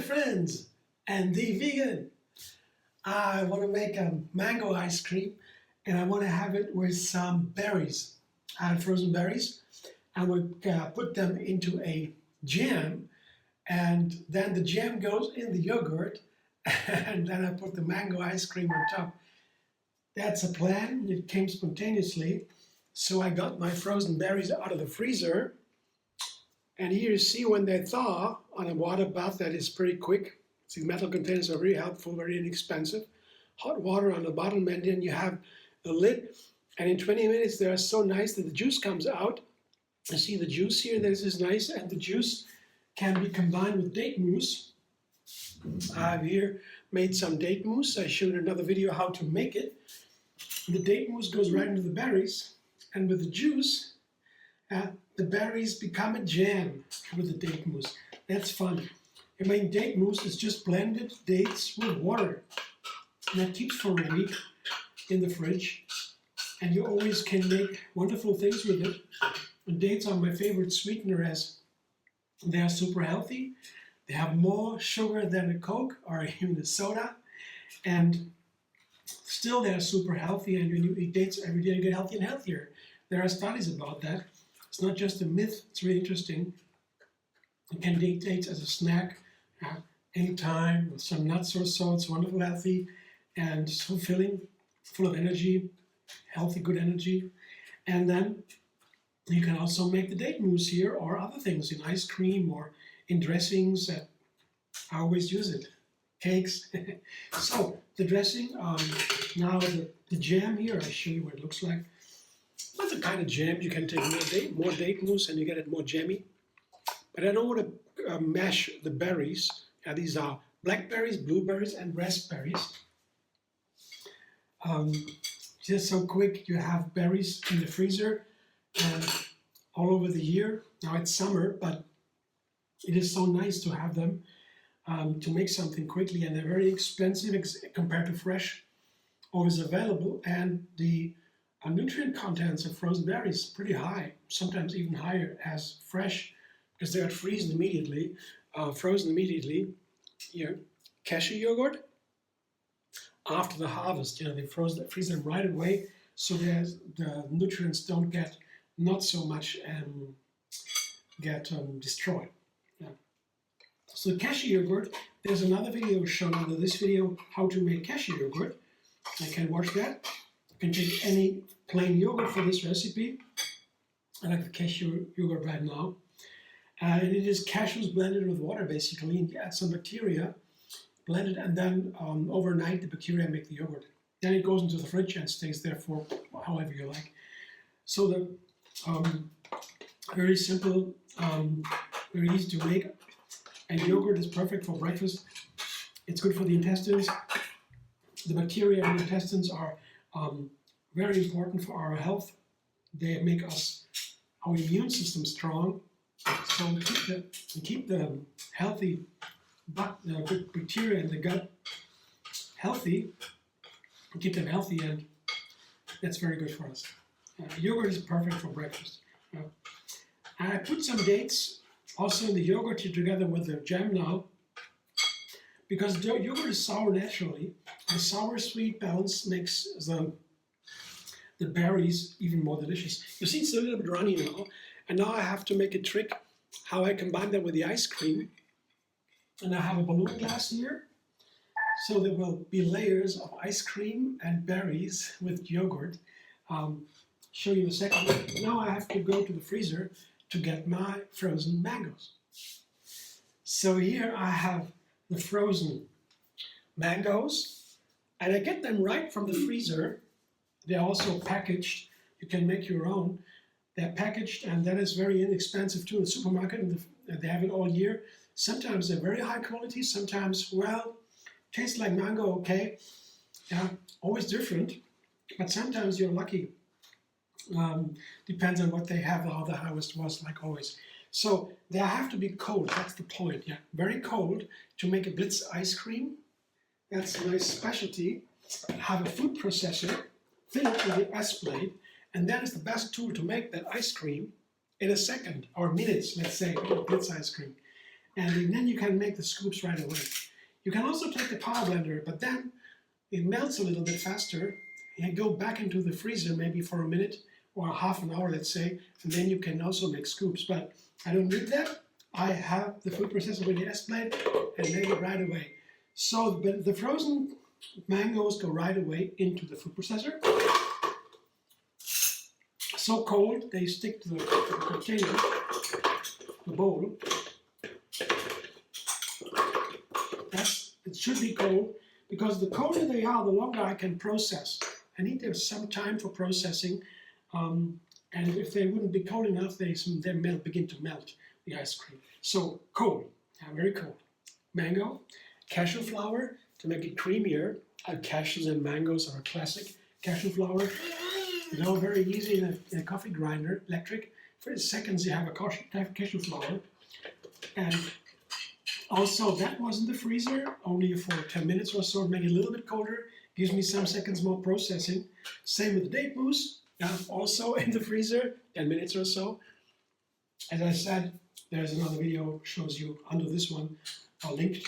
friends and the vegan. I want to make a mango ice cream and I want to have it with some berries. I had frozen berries. I would put them into a jam and then the jam goes in the yogurt and then I put the mango ice cream on top. That's a plan. It came spontaneously. So I got my frozen berries out of the freezer. And here you see when they thaw on a water bath that is pretty quick. The metal containers are very helpful, very inexpensive. Hot water on the bottom and then you have a lid. And in 20 minutes they are so nice that the juice comes out. You see the juice here, this is nice. And the juice can be combined with date mousse. I've here made some date mousse. I showed another video how to make it. The date mousse goes right into the berries. And with the juice, the berries become a jam with the date mousse. That's fun. I mean, date mousse is just blended dates with water. And that keeps for a week in the fridge. And you always can make wonderful things with it. And dates are my favorite sweetener as they are super healthy. They have more sugar than a Coke or even a soda. And still they're super healthy. And when you eat dates every day, you get healthier and healthier. There are studies about that. It's not just a myth, it's really interesting. You can eat dates as a snack anytime with some nuts or so. It's wonderful, healthy, and so filling, full of energy, healthy, good energy. And then you can also make the date mousse here or other things in ice cream or in dressings. I always use it. Cakes. So the dressing, now the jam here, I'll show you what it looks like. That's the kind of jam you can take more date mousse and you get it more jammy. But I don't want to mash the berries. These are blackberries, blueberries, and raspberries. Just so quick, you have berries in the freezer and all over the year. Now it's summer, but it is so nice to have them to make something quickly, and they're very expensive compared to fresh, always available, and the nutrient contents of frozen berries pretty high, sometimes even higher as fresh, because they are frozen immediately. Here, cashew yogurt. After the harvest, they freeze them right away, so the nutrients don't get not so much destroyed. Yeah. So cashew yogurt. There's another video shown under this video how to make cashew yogurt. I can watch that. You can take any plain yogurt for this recipe. I like the cashew yogurt right now. And it is cashews blended with water basically, and you add some bacteria, blend it, and then overnight the bacteria make the yogurt. Then it goes into the fridge and stays there for however you like. So the very simple, very easy to make, and yogurt is perfect for breakfast. It's good for the intestines. The bacteria in the intestines are very important for our health. They make our immune system strong. So keep the healthy bacteria in the gut healthy, keep them healthy, and that's very good for us. Yogurt is perfect for breakfast. I put some dates also in the yogurt here together with the jam now, because yogurt is sour naturally. The sour-sweet balance makes the berries even more delicious. You see it's a little bit runny now, and now I have to make a trick how I combine that with the ice cream. And I have a balloon glass here, so there will be layers of ice cream and berries with yogurt. Show you in a second. Now I have to go to the freezer to get my frozen mangoes. So here I have the frozen mangoes, and I get them right from the freezer. They're also packaged. You can make your own. They're packaged, and that is very inexpensive too in the supermarket, and they have it all year. Sometimes they're very high quality, sometimes, well, tastes like mango, okay. Yeah, always different, but sometimes you're lucky. Depends on what they have, how the harvest was, like always. So they have to be cold, that's the point, yeah. Very cold to make a Blitz ice cream. That's a nice specialty. Have a food processor, fill it with the S blade, and that is the best tool to make that ice cream in a second, or minutes, let's say, Blitz ice cream. and then you can make the scoops right away. You can also take the power blender, but then it melts a little bit faster, and go back into the freezer maybe for a minute or half an hour, let's say, and then you can also make scoops. But I don't need that. I have the food processor with the S-Blade and make it right away. So the frozen mangoes go right away into the food processor. So cold, they stick to the container, the bowl. It should be cold, because the colder they are, the longer I can process. I need there some time for processing, and if they wouldn't be cold enough, they begin to melt, the ice cream. So cold, very cold. Mango, cashew flour to make it creamier. Cashews and mangoes are a classic. Cashew flour, very easy in a coffee grinder, electric. For seconds you have a cashew flour. And also that was in the freezer, only for 10 minutes or so, to make it a little bit colder. Gives me some seconds more processing. Same with the date mousse, also in the freezer, 10 minutes or so. As I said, there's another video shows you under this one, linked,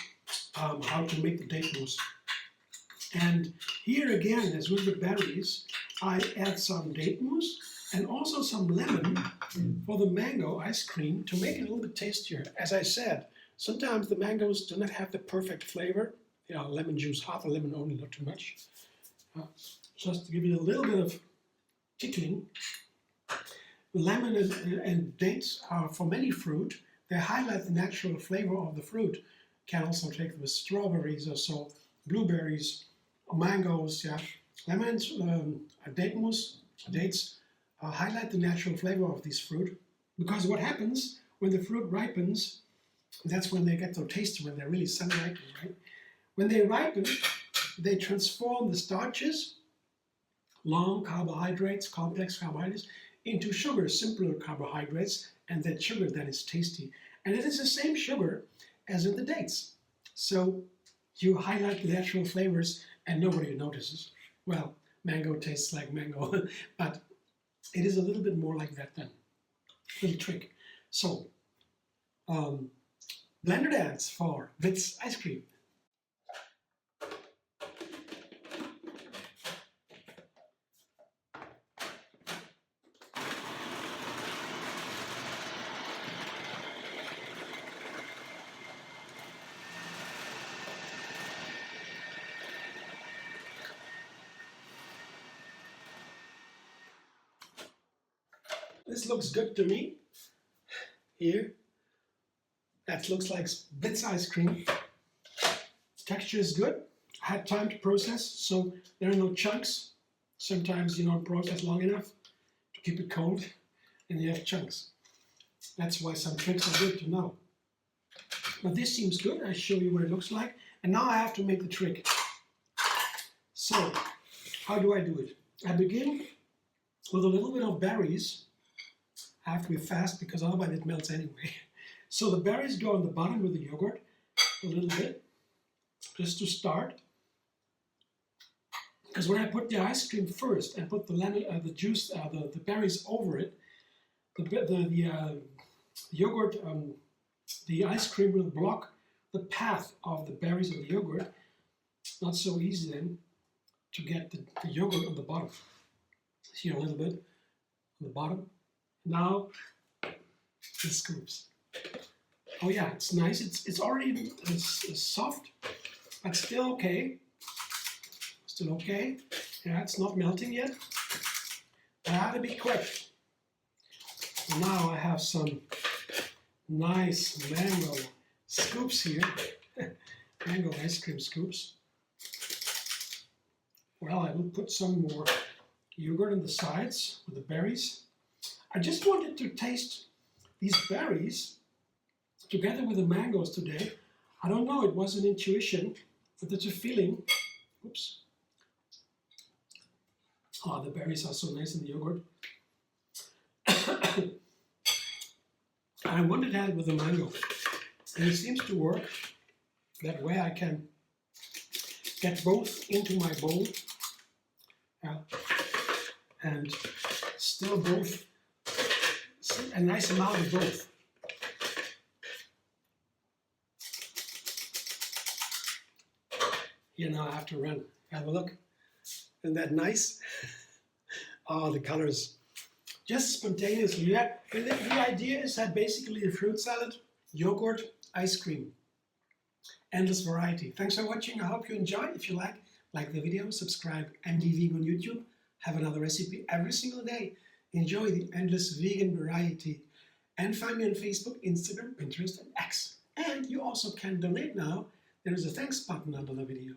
how to make the date mousse. And here again, as with the berries, I add some date mousse and also some lemon for the mango ice cream to make it a little bit tastier. As I said, sometimes the mangoes do not have the perfect flavor. Lemon juice, half a lemon only, not too much. Just to give it a little bit of tickling. Lemon and dates are, for many fruit, they highlight the natural flavor of the fruit. Can also take with strawberries or so, blueberries, mangoes, lemons, date mousse, dates highlight the natural flavor of this fruit. Because what happens when the fruit ripens, that's when they get so tasty, when they're really sun-ripened, right? When they ripen, they transform the starches, long carbohydrates, complex carbohydrates, into sugar, simpler carbohydrates, and that sugar then is tasty. And it is the same sugar as in the dates. So you highlight the natural flavors and nobody notices. Well, mango tastes like mango, but it is a little bit more like that then. Little trick. So, blender dance for Blitz ice cream. This looks good to me. Here, that looks like Blitz ice cream. Texture is good. I had time to process, so there are no chunks. Sometimes you don't process long enough to keep it cold, and you have chunks. That's why some tricks are good to know. But this seems good. I show you what it looks like. And now I have to make the trick. So, how do I do it? I begin with a little bit of berries. I have to be fast because otherwise it melts anyway. So the berries go on the bottom with the yogurt a little bit, just to start. Because when I put the ice cream first and put the lemon, the juice, the berries over it, the yogurt, the ice cream will block the path of the berries and the yogurt. It's not so easy then to get the yogurt on the bottom. See a little bit on the bottom. Now the scoops. Oh yeah, it's nice. It's already soft, but still okay. Still okay. Yeah, it's not melting yet. I have to be quick. Now I have some nice mango scoops here. Mango ice cream scoops. Well, I will put some more yogurt on the sides with the berries. I just wanted to taste these berries together with the mangoes today. I don't know, it was an intuition, but it's a feeling. Oops. Oh, the berries are so nice in the yogurt. I wanted to have it with the mango. And it seems to work. That way I can get both into my bowl. And still both, a nice amount of both. you know, after a run. Have a look. Isn't that nice? Oh, the colors. Just spontaneously. Yeah, the idea is that basically a fruit salad, yogurt, ice cream. Endless variety. Thanks for watching. I hope you enjoy. If you like the video, subscribe. MD Vegan on YouTube. Have another recipe every single day. Enjoy the endless vegan variety. And find me on Facebook, Instagram, Pinterest, and X. And you also can donate now. There is a thanks button under the video.